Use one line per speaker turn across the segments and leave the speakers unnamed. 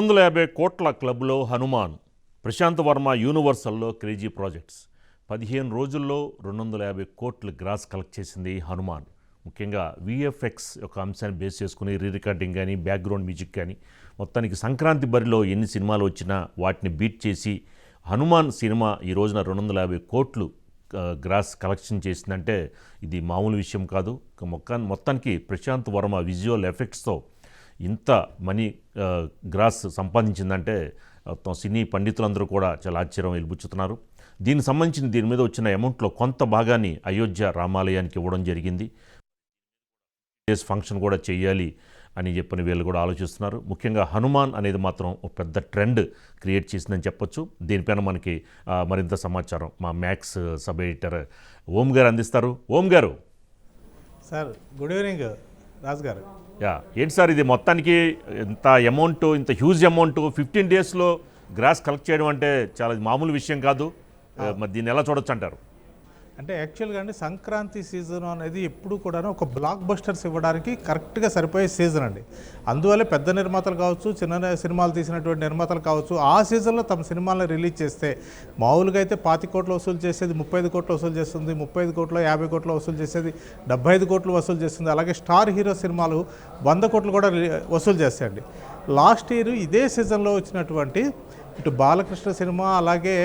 250 కోట్ల క్లబ్లో Hanuman, Prashanth Varma యూనివర్సల్లో crazy projects. 15 రోజుల్లో 250 కోట్లు గ్రాస్ కలెక్ట్ చేసింది హనుమాన్. ముఖ్యంగా విఎఫ్ఎక్స్ యొక్క అంశాన్ని బేస్ చేసుకుని రికార్డింగ్ కానీ బ్యాక్గ్రౌండ్ మ్యూజిక్ కానీ మొత్తానికి సంక్రాంతి బరిలో ఎన్ని సినిమాలు వచ్చినా వాటిని బీట్ చేసి హనుమాన్ సినిమా ఈ రోజున 250 కోట్లు గ్రాస్ కలెక్షన్ చేసిందంటే ఇది మామూలు విషయం కాదు. మొత్తానికి ప్రశాంత్ వర్మ విజువల్ ఎఫెక్ట్స్తో ఇంత మనీ గ్రాస్ సంపాదించిందంటే సినీ పండితులందరూ కూడా చాలా ఆశ్చర్యం వెలిబుచ్చుతున్నారు. దీనికి సంబంధించిన దీని మీద వచ్చిన అమౌంట్లో కొంత భాగాన్ని అయోధ్య రామాలయానికి ఇవ్వడం జరిగింది. ఫంక్షన్ కూడా చేయాలి అని చెప్పని వీళ్ళు కూడా ఆలోచిస్తున్నారు. ముఖ్యంగా హనుమాన్ అనేది మాత్రం ఒక పెద్ద ట్రెండ్ క్రియేట్ చేసిందని చెప్పొచ్చు. దీనిపైన మనకి మరింత సమాచారం మా మ్యాక్స్ సబ్ ఎడిటర్ ఓం గారు అందిస్తారు. ఓం గారు.
సార్ గుడ్ ఈవినింగ్ రాజు గారు.
ఏంటి సార్ ఇది మొత్తానికి ఇంత అమౌంట్, ఇంత హ్యూజ్ అమౌంట్ 15 డేస్లో గ్రాస్ కలెక్ట్ చేయడం అంటే చాలా మామూలు విషయం కాదు. మరి దీన్ని ఎలా చూడొచ్చు అంటారు?
అంటే యాక్చువల్గా అండి సంక్రాంతి సీజన్ అనేది ఎప్పుడు కూడా ఒక బ్లాక్ బస్టర్స్ ఇవ్వడానికి కరెక్ట్గా సరిపోయే సీజన్ అండి. అందువల్ల పెద్ద నిర్మాతలు కావచ్చు, చిన్న సినిమాలు తీసినటువంటి నిర్మాతలు కావచ్చు, ఆ సీజన్లో తమ సినిమాలను రిలీజ్ చేస్తే మామూలుగా అయితే 25 కోట్లు వసూలు చేసేది 35 కోట్లు వసూలు చేస్తుంది, 35 కోట్లు 50 కోట్లు వసూలు చేసేది 75 కోట్లు వసూలు చేస్తుంది. అలాగే స్టార్ హీరో సినిమాలు 100 కోట్లు కూడా వసూలు చేస్తాయండి. లాస్ట్ ఇయర్ ఇదే సీజన్లో వచ్చినటువంటి ఇటు బాలకృష్ణ సినిమా అలాగే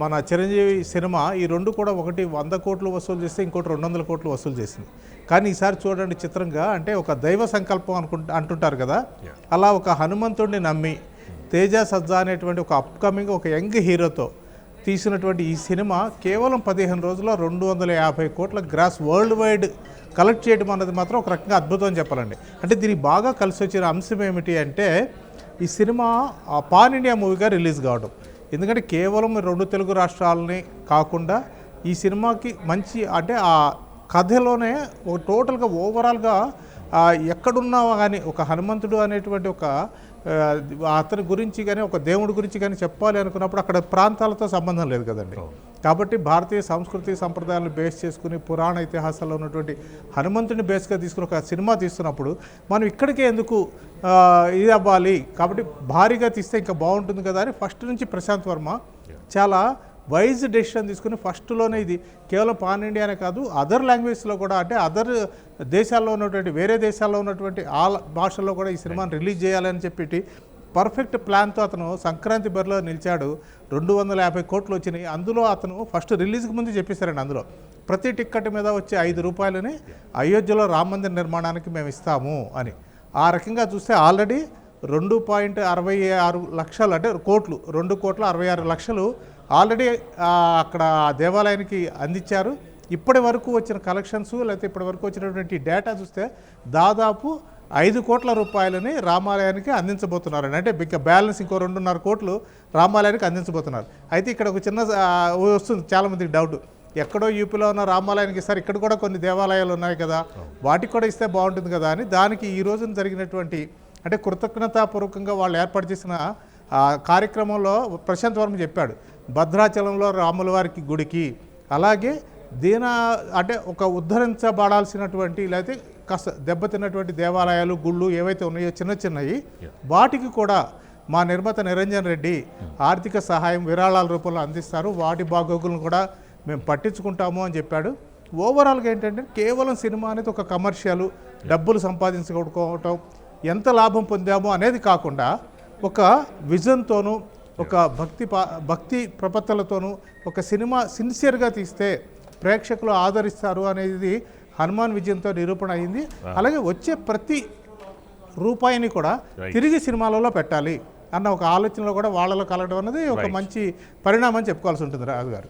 మన చిరంజీవి సినిమా ఈ రెండు కూడా ఒకటి 100 కోట్లు వసూలు చేస్తే ఇంకోటి 200 కోట్లు వసూలు చేసింది. కానీ ఈసారి చూడండి చిత్రంగా, అంటే ఒక దైవ సంకల్పం అంటుంటారు కదా, అలా ఒక హనుమంతుడిని నమ్మి తేజ సజ్జా అనేటువంటి ఒక అప్కమింగ్ ఒక యంగ్ హీరోతో తీసినటువంటి ఈ సినిమా కేవలం 15 రోజుల్లో 250 కోట్ల గ్రాస్ వరల్డ్ వైడ్ కలెక్ట్ చేయడం అన్నది మాత్రం ఒక రకంగా అద్భుతం అని చెప్పాలండి. అంటే దీనికి బాగా కలిసి వచ్చిన అంశం ఏమిటి అంటే ఈ సినిమా పాన్ ఇండియా మూవీగా రిలీజ్ కావడం. ఎందుకంటే కేవలం 2 తెలుగు రాష్ట్రాలని కాకుండా ఈ సినిమాకి మంచి అంటే ఆ కథలోనే ఒక టోటల్గా ఓవరాల్గా ఎక్కడున్నా కానీ ఒక హనుమంతుడు అనేటువంటి ఒక అతని గురించి కానీ ఒక దేవుడి గురించి కానీ చెప్పాలి అనుకున్నప్పుడు అక్కడ ప్రాంతాలతో సంబంధం లేదు కదండి. కాబట్టి భారతీయ సంస్కృతి సంప్రదాయాలను బేస్ చేసుకుని పురాణ ఇతిహాసాల్లో ఉన్నటువంటి హనుమంతుడిని బేస్గా తీసుకుని ఒక సినిమా తీస్తున్నప్పుడు మనం ఇక్కడికే ఎందుకు ఇది అవ్వాలి, కాబట్టి భారీగా తీస్తే ఇంకా బాగుంటుంది కదా అని ఫస్ట్ నుంచి ప్రశాంత్ వర్మ చాలా వైజ్ డెసిషన్ తీసుకుని ఫస్ట్లోనే ఇది కేవలం పాన్ ఇండియానే కాదు అదర్ లాంగ్వేజ్లో కూడా, అంటే అదర్ దేశాల్లో ఉన్నటువంటి వేరే దేశాల్లో ఉన్నటువంటి ఆ భాషల్లో కూడా ఈ సినిమాని రిలీజ్ చేయాలని చెప్పి పర్ఫెక్ట్ ప్లాన్తో అతను సంక్రాంతి బరిలో నిలిచాడు. 250 కోట్లు వచ్చినాయి. అందులో అతను ఫస్ట్ రిలీజ్కి ముందు చెప్పేశారండి, అందులో ప్రతి టిక్కెట్ మీద వచ్చే 5 రూపాయలని అయోధ్యలో రామ మందిర నిర్మాణానికి మేము ఇస్తాము అని. ఆ రకంగా చూస్తే ఆల్రెడీ 2.66 లక్షలు అంటే కోట్లు 2,66,00,000 ఆల్రెడీ అక్కడ దేవాలయానికి అందించారు. ఇప్పటి వరకు వచ్చిన కలెక్షన్స్ లేకపోతే ఇప్పటి వరకు వచ్చినటువంటి డేటా చూస్తే దాదాపు 5 కోట్ల రూపాయలని రామాలయానికి అందించబోతున్నారండి. అంటే ఇంకా బ్యాలెన్స్ ఇంకో 2.5 కోట్లు రామాలయానికి అందించబోతున్నారు. అయితే ఇక్కడ ఒక చిన్న వస్తుంది చాలామందికి డౌట్, ఎక్కడో యూపీలో ఉన్న రామాలయానికి ఇస్తారు, ఇక్కడ కూడా కొన్ని దేవాలయాలు ఉన్నాయి కదా, వాటికి కూడా ఇస్తే బాగుంటుంది కదా అని దానికి ఈ రోజున జరిగినటువంటి అంటే కృతజ్ఞతాపూర్వకంగా వాళ్ళు ఏర్పాటు చేసిన కార్యక్రమంలో ప్రశాంత్ వర్మ చెప్పాడు, భద్రాచలంలో రాముల వారికి గుడికి అలాగే అంటే ఒక ఉద్ధరించబడాల్సినటువంటి లేకపోతే కాస్త దెబ్బతిన్నటువంటి దేవాలయాలు గుళ్ళు ఏవైతే ఉన్నాయో చిన్నవి వాటికి కూడా మా నిర్మాత నిరంజన్ రెడ్డి ఆర్థిక సహాయం విరాళాల రూపంలో అందిస్తారు, వాటి బాగోగులను కూడా మేము పట్టించుకుంటాము అని చెప్పాడు. ఓవరాల్గా ఏంటంటే కేవలం సినిమా అనేది ఒక కమర్షియల్ డబ్బులు సంపాదించుకోవటం ఎంత లాభం పొందామో అనేది కాకుండా ఒక విజన్తోనూ ఒక భక్తి ప్రపత్తులతోనూ ఒక సినిమా సిన్సియర్గా తీస్తే ప్రేక్షకులు ఆదరిస్తారు అనేది హనుమాన్ విజయంతో నిరూపణ అయింది. అలాగే వచ్చే ప్రతి రూపాయిని కూడా తిరిగి సినిమాలలో పెట్టాలి అన్న ఒక ఆలోచనలో కూడా వాళ్ళలో కలగడం అనేది ఒక మంచి పరిణామం చెప్పుకోవాల్సి ఉంటుంది రాజు గారు.